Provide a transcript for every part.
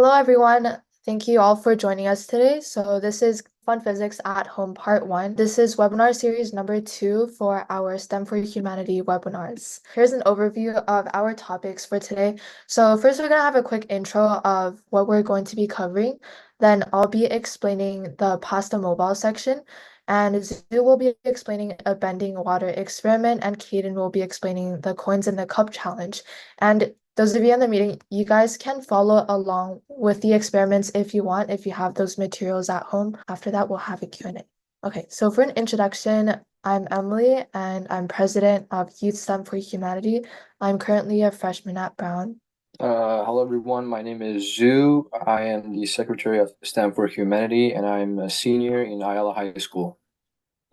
Hello, everyone. Thank you all for joining us today. So this is Fun Physics at Home Part 1. This is webinar series number 2 for our STEM for Humanity webinars. Here's an overview of our topics for today. So first, we're going to have a quick intro of what we're going to be covering. Then I'll be explaining the pasta mobile section. And Zoo will be explaining a bending water experiment, and Kaden will be explaining the coins in the cup challenge. And those of you in the meeting, you guys can follow along with the experiments if you want, if you have those materials at home. After that, we'll have a Q&A. Okay, so for an introduction, I'm Emily, and I'm president of Youth STEM for Humanity. I'm currently a freshman at Brown. Hello everyone, my name is Zhu. I am the Secretary of STEM for Humanity and I'm a senior in Ayala High School.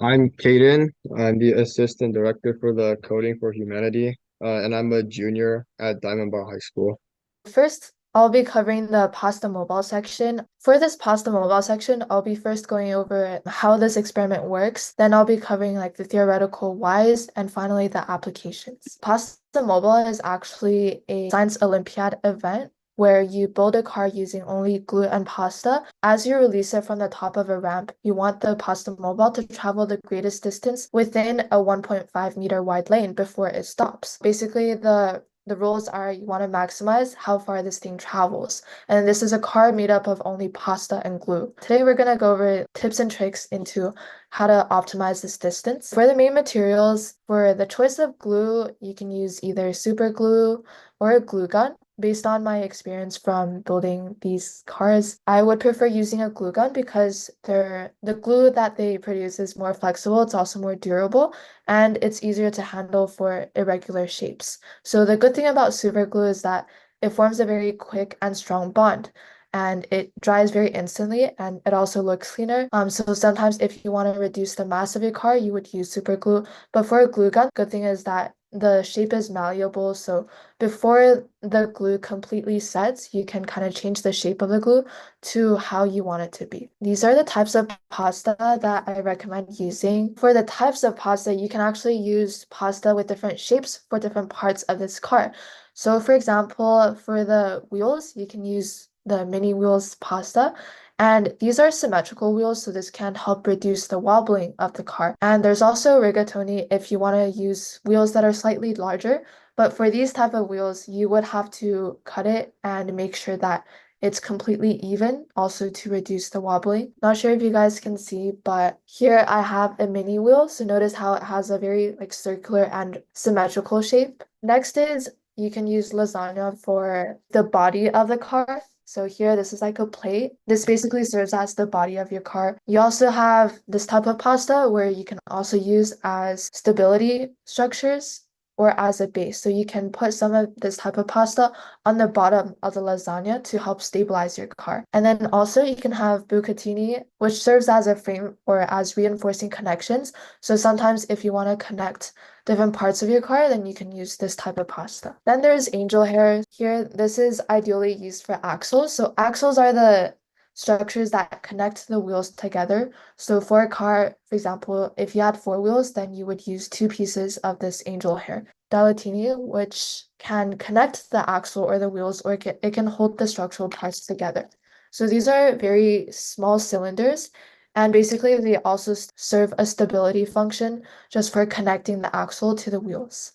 I'm Kaden. I'm the Assistant Director for the Coding for Humanity, and I'm a junior at Diamond Bar High School. First, I'll be covering the pasta mobile section. For this pasta mobile section, I'll be first going over how this experiment works. Then I'll be covering like the theoretical whys and finally the applications. Pasta mobile is actually a science Olympiad event where you build a car using only glue and pasta. As you release it from the top of a ramp, you want the pasta mobile to travel the greatest distance within a 1.5-meter wide lane before it stops. Basically, the rules are you want to maximize how far this thing travels. And this is a car made up of only pasta and glue. Today we're going to go over tips and tricks into how to optimize this distance. For the main materials, for the choice of glue, you can use either super glue or a glue gun. Based on my experience from building these cars, I would prefer using a glue gun because the glue that they produce is more flexible, it's also more durable, and it's easier to handle for irregular shapes. So the good thing about super glue is that it forms a very quick and strong bond, and it dries very instantly, and it also looks cleaner. So sometimes if you want to reduce the mass of your car, you would use super glue. But for a glue gun, good thing is that the shape is malleable, so before the glue completely sets, you can kind of change the shape of the glue to how you want it to be. These are the types of pasta that I recommend using. For the types of pasta, you can actually use pasta with different shapes for different parts of this car. So for example, for the wheels, you can use the mini wheels pasta. And these are symmetrical wheels, so this can help reduce the wobbling of the car. And there's also rigatoni if you want to use wheels that are slightly larger. But for these type of wheels, you would have to cut it and make sure that it's completely even, also to reduce the wobbling. Not sure if you guys can see, but here I have a mini wheel. So notice how it has a very like circular and symmetrical shape. Next is you can use lasagna for the body of the car. So here, this is like a plate. This basically serves as the body of your car. You also have this type of pasta where you can also use as stability structures or as a base. So you can put some of this type of pasta on the bottom of the lasagna to help stabilize your car. And then also you can have bucatini, which serves as a frame or as reinforcing connections. So sometimes if you want to connect different parts of your car, then you can use this type of pasta. Then there's angel hair. Here, this is ideally used for axles. So axles are the structures that connect the wheels together. So for a car, for example, if you had 4 wheels, then you would use 2 pieces of this angel hair. Dalatini, which can connect the axle or the wheels, or it can hold the structural parts together. So these are very small cylinders, and basically they also serve a stability function just for connecting the axle to the wheels.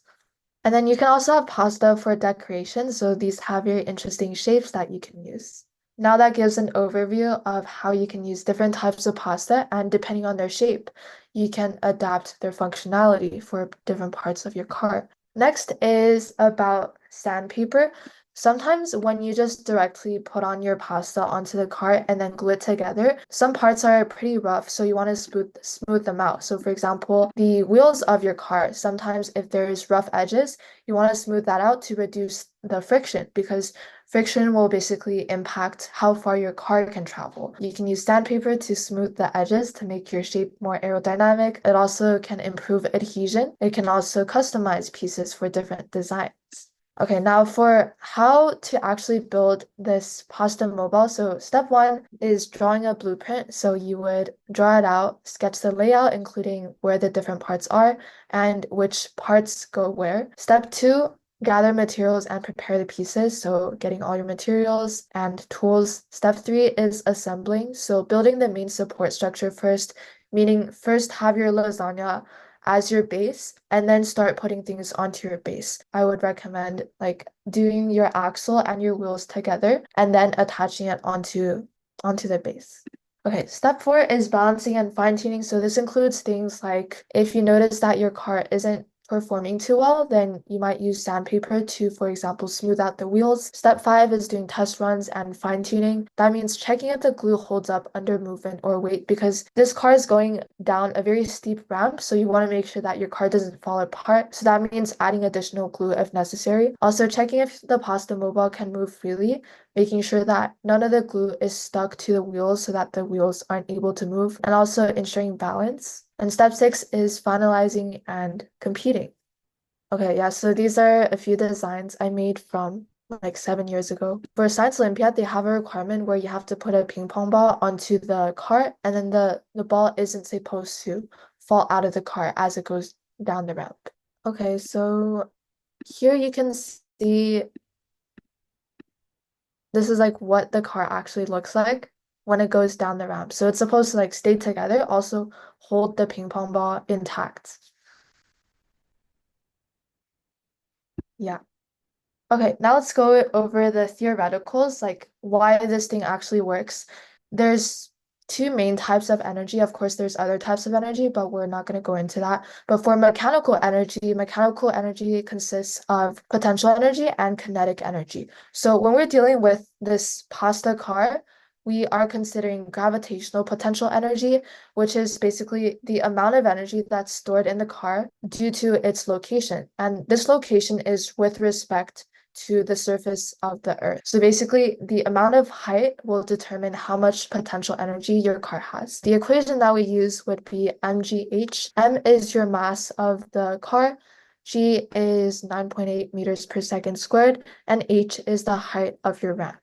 And then you can also have pasta for decoration, so these have very interesting shapes that you can use. Now that gives an overview of how you can use different types of pasta, and depending on their shape, you can adapt their functionality for different parts of your car. Next is about sandpaper. Sometimes when you just directly put on your pasta onto the car and then glue it together, some parts are pretty rough, so you want to smooth them out. So for example, the wheels of your car, sometimes if there's rough edges, you want to smooth that out to reduce the friction because friction will basically impact how far your car can travel. You can use sandpaper to smooth the edges to make your shape more aerodynamic. It also can improve adhesion. It can also customize pieces for different designs. Okay, now for how to actually build this pasta mobile. So step 1 is drawing a blueprint. So you would draw it out, sketch the layout, including where the different parts are and which parts go where. Step 2, gather materials and prepare the pieces. So getting all your materials and tools. Step 3 is assembling. So building the main support structure first, meaning first have your lasagna as your base and then start putting things onto your base. I would recommend like doing your axle and your wheels together and then attaching it onto the base. Okay, step 4 is balancing and fine-tuning. So this includes things like if you notice that your car isn't performing too well, then you might use sandpaper to, for example, smooth out the wheels. Step 5 is doing test runs and fine-tuning. That means checking if the glue holds up under movement or weight because this car is going down a very steep ramp, so you want to make sure that your car doesn't fall apart. So that means adding additional glue if necessary. Also checking if the pasta mobile can move freely, making sure that none of the glue is stuck to the wheels so that the wheels aren't able to move, and also ensuring balance. And step 6 is finalizing and competing. Okay, yeah, so these are a few designs I made from like 7 years ago. For Science Olympiad, they have a requirement where you have to put a ping pong ball onto the cart, and then the ball isn't supposed to fall out of the cart as it goes down the ramp. Okay, so here you can see this is like what the car actually looks like when it goes down the ramp. So it's supposed to like stay together, also hold the ping pong ball intact. Yeah. Okay, now let's go over the theoreticals, like why this thing actually works. There's two main types of energy. Of course, there's other types of energy, but we're not going to go into that. But for mechanical energy consists of potential energy and kinetic energy. So when we're dealing with this pasta car, we are considering gravitational potential energy, which is basically the amount of energy that's stored in the car due to its location. And this location is with respect to the surface of the earth. So basically, the amount of height will determine how much potential energy your car has. The equation that we use would be mgh. M is your mass of the car, g is 9.8 meters per second squared, and h is the height of your ramp.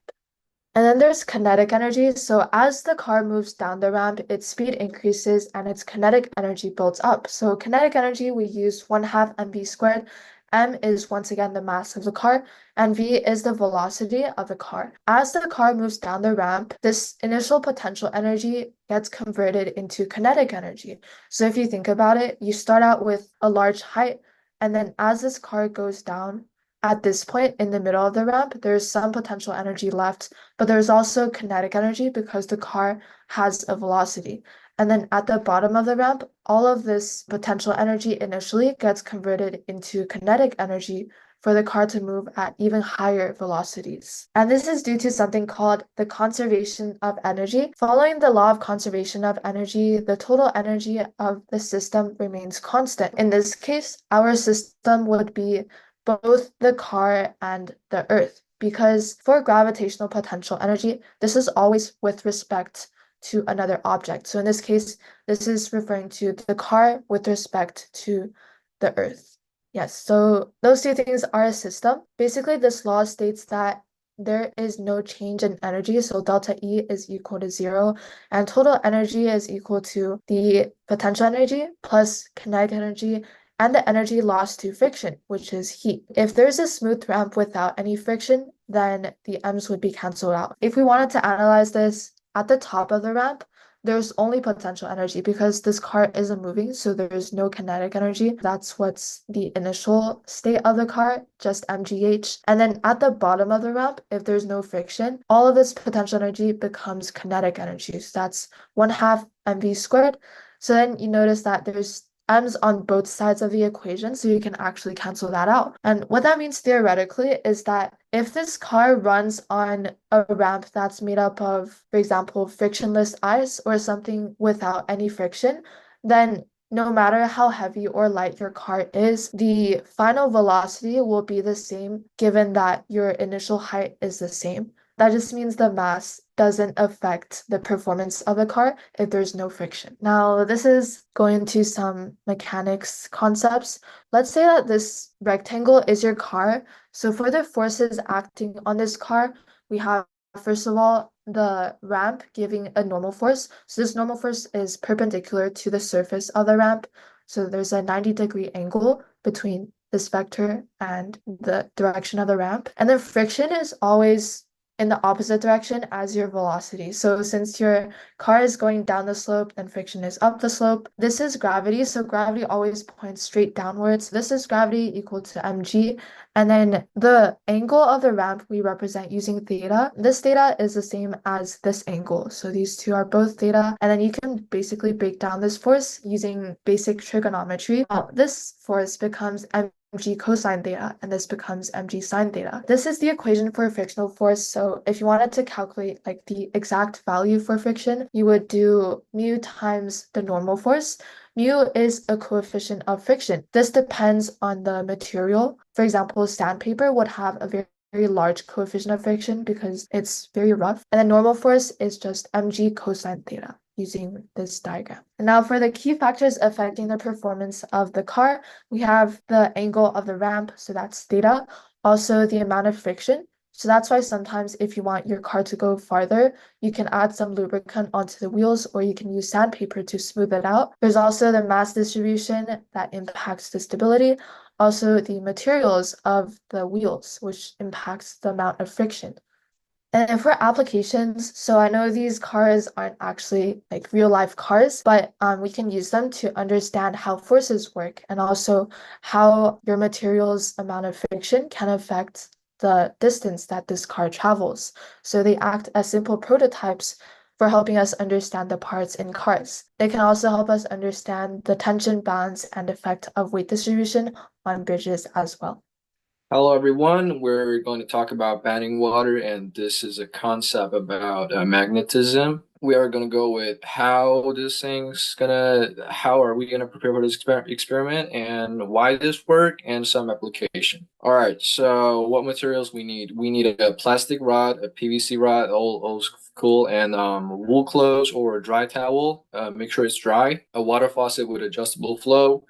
And then there's kinetic energy. So as the car moves down the ramp, its speed increases and its kinetic energy builds up. So kinetic energy, we use 1/2 mv squared. M is once again the mass of the car, and V is the velocity of the car. As the car moves down the ramp, this initial potential energy gets converted into kinetic energy. So if you think about it, you start out with a large height, and then as this car goes down, at this point in the middle of the ramp, there's some potential energy left, but there's also kinetic energy because the car has a velocity. And then at the bottom of the ramp, all of this potential energy initially gets converted into kinetic energy for the car to move at even higher velocities. And this is due to something called the conservation of energy. Following the law of conservation of energy, the total energy of the system remains constant. In this case, our system would be both the car and the earth. Because for gravitational potential energy, this is always with respect to another object. So in this case, this is referring to the car with respect to the earth. Yes, so those two things are a system. Basically, this law states that there is no change in energy, so delta E is equal to 0, and total energy is equal to the potential energy plus kinetic energy and the energy lost to friction, which is heat. If there's a smooth ramp without any friction, then the M's would be canceled out. If we wanted to analyze this at the top of the ramp, there's only potential energy because this car isn't moving, so there's no kinetic energy. That's what's the initial state of the car, just mgh. And then at the bottom of the ramp, if there's no friction, all of this potential energy becomes kinetic energy. So that's 1/2 mv squared. So then you notice that there's m's on both sides of the equation, so you can actually cancel that out. And what that means theoretically is that if this car runs on a ramp that's made up of, for example, frictionless ice or something without any friction, then no matter how heavy or light your car is, the final velocity will be the same given that your initial height is the same. That just means the mass doesn't affect the performance of the car if there's no friction. Now, this is going into some mechanics concepts. Let's say that this rectangle is your car. So for the forces acting on this car, we have, first of all, the ramp giving a normal force. So this normal force is perpendicular to the surface of the ramp. So there's a 90-degree angle between this vector and the direction of the ramp. And then friction is always in the opposite direction as your velocity. So since your car is going down the slope and friction is up the slope, this is gravity. So gravity always points straight downwards. This is gravity equal to mg. And then the angle of the ramp we represent using theta. This theta is the same as this angle. So these two are both theta. And then you can basically break down this force using basic trigonometry. This force becomes mg cosine theta, and this becomes mg sine theta. This is the equation for frictional force. So if you wanted to calculate like the exact value for friction, you would do mu times the normal force. Mu is a coefficient of friction. This depends on the material. For example, sandpaper would have a very large coefficient of friction because it's very rough. And the normal force is just mg cosine theta using this diagram. And now for the key factors affecting the performance of the car, we have the angle of the ramp, so that's theta, also the amount of friction. So that's why sometimes if you want your car to go farther, you can add some lubricant onto the wheels, or you can use sandpaper to smooth it out. There's also the mass distribution that impacts the stability, also the materials of the wheels, which impacts the amount of friction. And for applications, so I know these cars aren't actually like real life cars, but we can use them to understand how forces work and also how your material's amount of friction can affect the distance that this car travels. So they act as simple prototypes for helping us understand the parts in cars. They can also help us understand the tension, balance, and effect of weight distribution on bridges as well. Hello, everyone. We're going to talk about banding water, and this is a concept about magnetism. We are going to go with how are we gonna prepare for this experiment and why this work and some application. All right, so what materials we need? We need a plastic rod, a PVC rod, old cool, and wool clothes or a dry towel. Make sure it's dry. A water faucet with adjustable flow,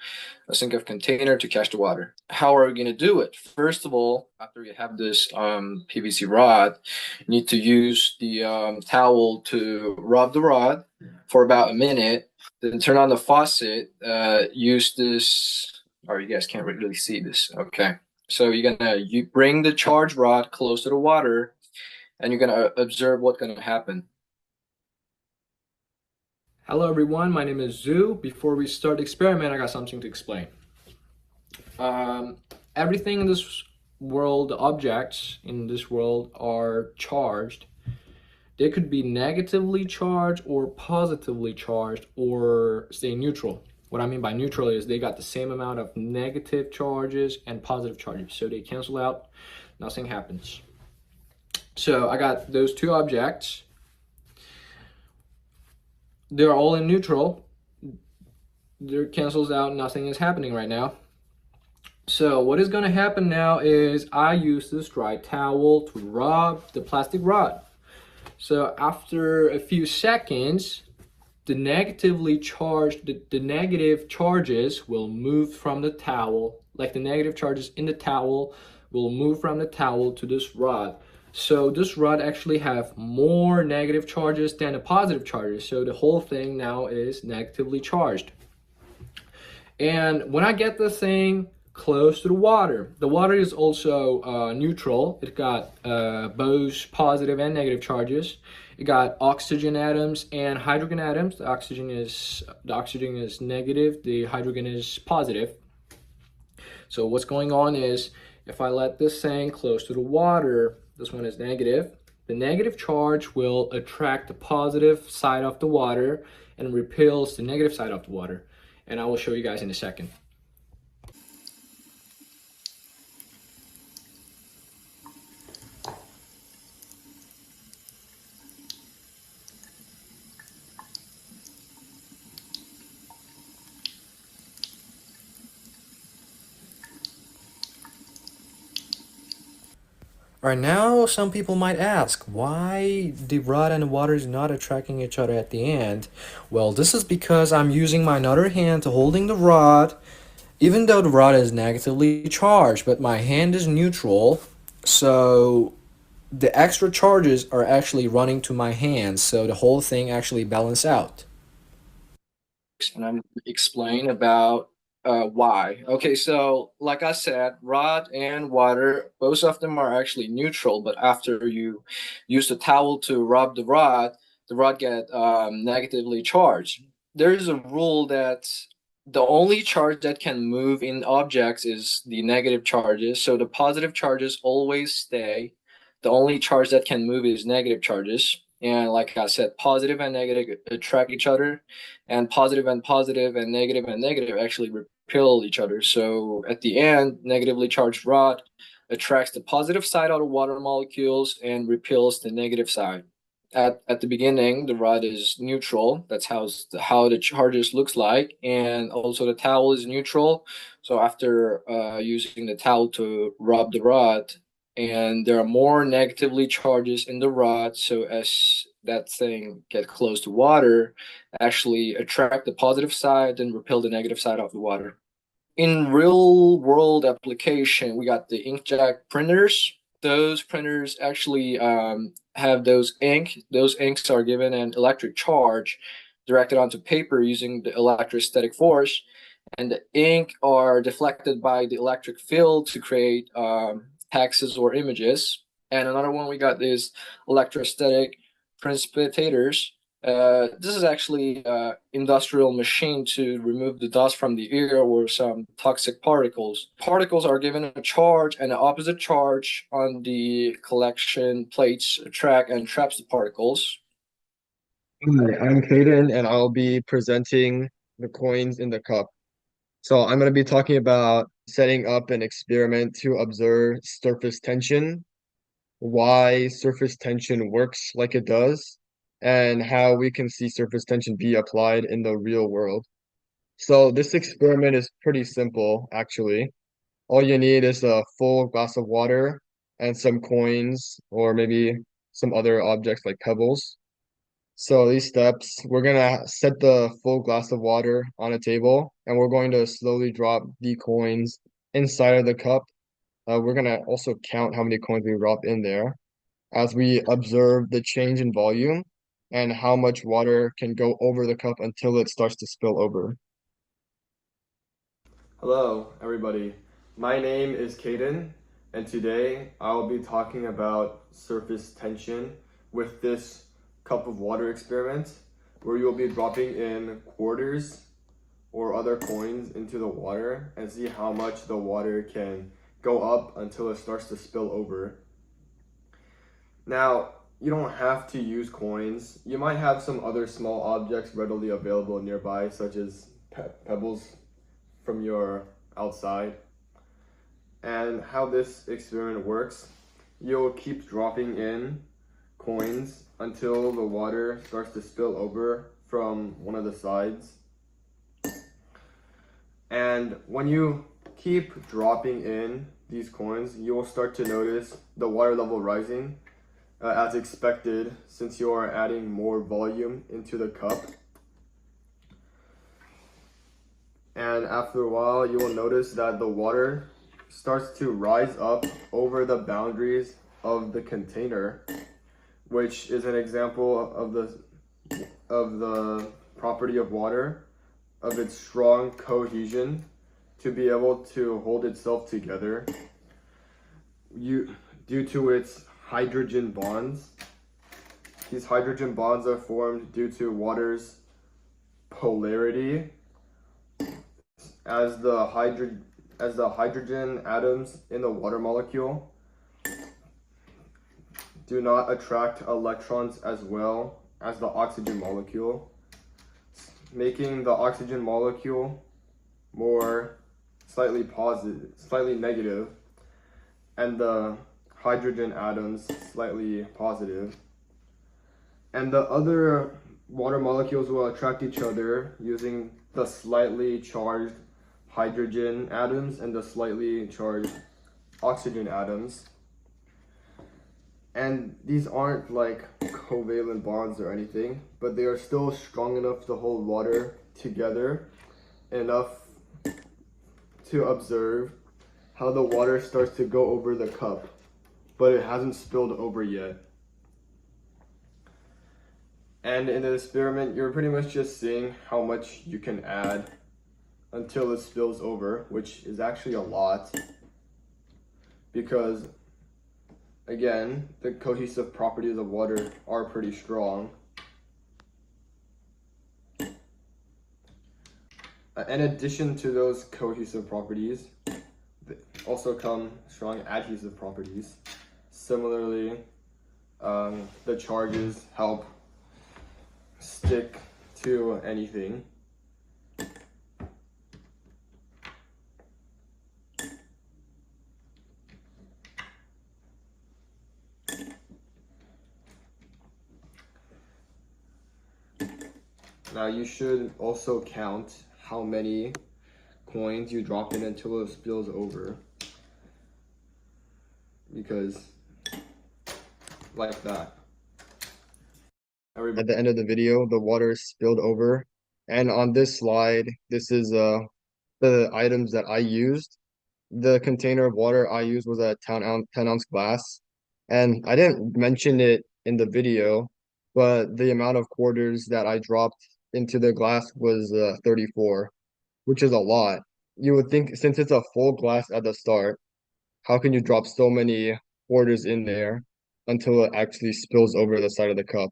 a sink of container to catch the water. How are we going to do it? First of all, after you have this PVC rod, you need to use the towel to rub the rod for about a minute. Then turn on the faucet. Use this, or you guys can't really see this. Okay. So you bring the charged rod close to the water, and you're gonna observe what's gonna happen. Hello everyone, my name is Zu. Before we start the experiment, I got something to explain. Everything in this world, the objects in this world are charged. They could be negatively charged or positively charged or stay neutral. What I mean by neutral is they got the same amount of negative charges and positive charges. So they cancel out, nothing happens. So I got those two objects. They're all in neutral. There cancels out, nothing is happening right now. So what is going to happen now is I use this dry towel to rub the plastic rod. So after a few seconds, the negative charges will move from the towel, like the negative charges in the towel will move from the towel to this rod. So this rod actually have more negative charges than the positive charges. So the whole thing now is negatively charged. And when I get the thing close to the water is also neutral. It got both positive and negative charges. It got oxygen atoms and hydrogen atoms. The oxygen is negative, the hydrogen is positive. So what's going on is if I let this thing close to the water, this one is negative. The negative charge will attract the positive side of the water and repels the negative side of the water. And I will show you guys in a second. All right, now some people might ask why the rod and the water is not attracting each other at the end. Well, this is because I'm using my other hand to holding the rod, even though the rod is negatively charged, but my hand is neutral, so the extra charges are actually running to my hand, so the whole thing actually balances out. And I'm going to explain about Why? Okay, so like I said, rod and water, both of them are actually neutral, but after you use the towel to rub the rod get negatively charged. There is a rule that the only charge that can move in objects is the negative charges. So the positive charges always stay. The only charge that can move is negative charges. And like I said, positive and negative attract each other, and positive and negative actually repel each other. So at the end, negatively charged rod attracts the positive side of the water molecules and repels the negative side. At the beginning, the rod is neutral. That's how the charges looks like, and also the towel is neutral. So after using the towel to rub the rod, and there are more negatively charges in the rod, so as that thing get close to water, actually attract the positive side and repel the negative side of the water. In real world application, we got the inkjet printers. Those printers actually have those ink. Those inks are given an electric charge directed onto paper using the electrostatic force, and the ink are deflected by the electric field to create texts or images. And another one we got is electrostatic precipitators. This is actually industrial machine to remove the dust from the air or some toxic particles. Particles are given a charge and an opposite charge on the collection plates attract and traps the particles. Hi, I'm Kaden, and I'll be presenting the coins in the cup. So I'm going to be talking about setting up an experiment to observe surface tension, why surface tension works like it does, and how we can see surface tension be applied in the real world. So this experiment is pretty simple, actually. All you need is a full glass of water and some coins, or maybe some other objects like pebbles. So these steps, we're gonna set the full glass of water on a table, and we're going to slowly drop the coins inside of the cup. We're gonna also count how many coins we drop in there as we observe the change in volume and how much water can go over the cup until it starts to spill over. Hello, everybody. My name is Kaden, and today I'll be talking about surface tension with this cup of water experiment, where you'll be dropping in quarters or other coins into the water and see how much the water can go up until it starts to spill over. Now, you don't have to use coins. You might have some other small objects readily available nearby, such as pebbles from your outside. And how this experiment works, you'll keep dropping in coins until the water starts to spill over from one of the sides. And when you keep dropping in these coins, you'll start to notice the water level rising as expected, since you are adding more volume into the cup. And after a while, you will notice that the water starts to rise up over the boundaries of the container, which is an example of the property of water, of its strong cohesion to be able to hold itself together due to its hydrogen bonds. These hydrogen bonds are formed due to water's polarity, as the hydrogen atoms in the water molecule do not attract electrons as well as the oxygen molecule, making the oxygen molecule more slightly negative, and the hydrogen atoms slightly positive. And the other water molecules will attract each other using the slightly charged hydrogen atoms and the slightly charged oxygen atoms. And these aren't like covalent bonds or anything, but they are still strong enough to hold water together enough to observe how the water starts to go over the cup, but it hasn't spilled over yet. And in the experiment, you're pretty much just seeing how much you can add until it spills over, which is actually a lot because, again, the cohesive properties of water are pretty strong. In addition to those cohesive properties, also come strong adhesive properties. Similarly, the charges help stick to anything. Now you should also count how many coins you drop in until it spills over, because like that. At the end of the video, the water spilled over. And on this slide, this is the items that I used. The container of water I used was a 10-ounce glass. And I didn't mention it in the video, but the amount of quarters that I dropped into the glass was 34, which is a lot. You would think since it's a full glass at the start, how can you drop so many quarters in there until it actually spills over the side of the cup?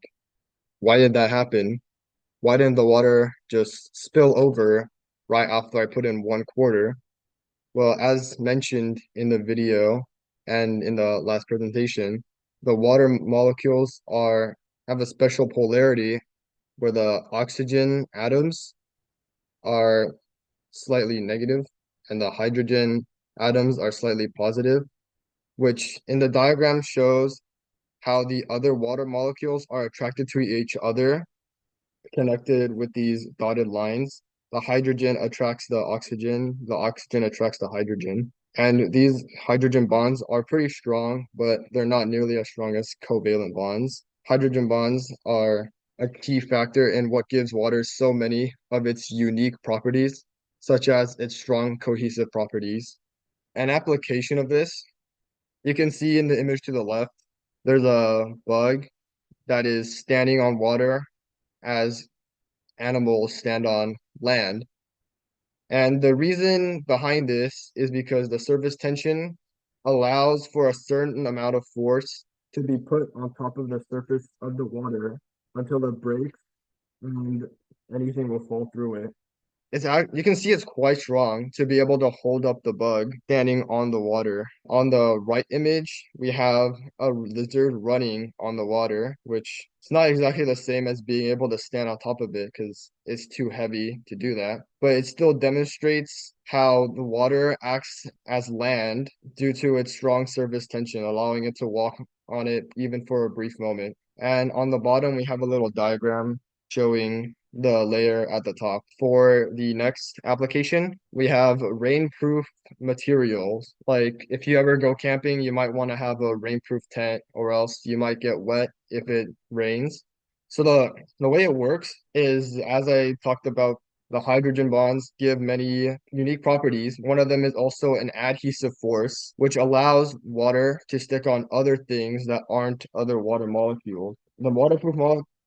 Why did that happen? Why didn't the water just spill over right after I put in 1/4? Well, as mentioned in the video and in the last presentation, the water molecules have a special polarity where the oxygen atoms are slightly negative and the hydrogen atoms are slightly positive, which in the diagram shows how the other water molecules are attracted to each other, connected with these dotted lines. The hydrogen attracts the oxygen attracts the hydrogen. And these hydrogen bonds are pretty strong, but they're not nearly as strong as covalent bonds. Hydrogen bonds are a key factor in what gives water so many of its unique properties, such as its strong cohesive properties. An application of this, you can see in the image to the left, there's a bug that is standing on water as animals stand on land. And the reason behind this is because the surface tension allows for a certain amount of force to be put on top of the surface of the water until it breaks and anything will fall through it. You can see it's quite strong to be able to hold up the bug standing on the water. On the right image, we have a lizard running on the water, which it's not exactly the same as being able to stand on top of it because it's too heavy to do that. But it still demonstrates how the water acts as land due to its strong surface tension, allowing it to walk on it even for a brief moment. And on the bottom, we have a little diagram showing the layer at the top. For the next application, we have rainproof materials. Like if you ever go camping, you might want to have a rainproof tent or else you might get wet if it rains. So the way it works is, as I talked about, the hydrogen bonds give many unique properties. One of them is also an adhesive force, which allows water to stick on other things that aren't other water molecules. The waterproof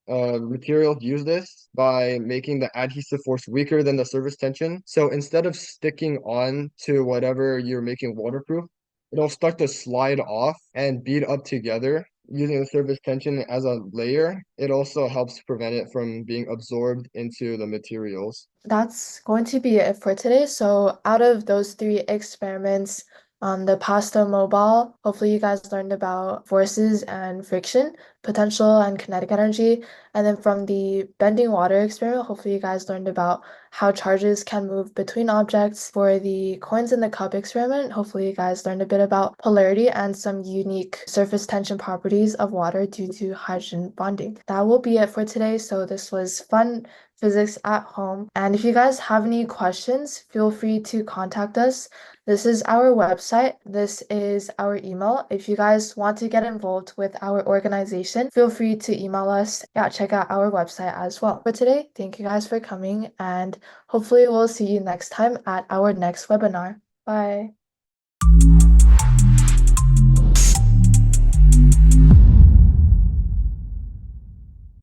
materials use this by making the adhesive force weaker than the surface tension. So instead of sticking on to whatever you're making waterproof, it'll start to slide off and bead up together using the surface tension as a layer. It also helps prevent it from being absorbed into the materials. That's going to be it for today. So out of those three experiments, the pasta mobile, hopefully you guys learned about forces and friction, potential and kinetic energy. And then from the bending water experiment, hopefully you guys learned about how charges can move between objects. For the coins in the cup experiment, hopefully you guys learned a bit about polarity and some unique surface tension properties of water due to hydrogen bonding. That will be it for today. So this was fun physics at home. And if you guys have any questions, feel free to contact us. This is our website. This is our email. If you guys want to get involved with our organization, feel free to email us. Yeah, check out our website as well. For today, thank you guys for coming, and hopefully we'll see you next time at our next webinar. Bye.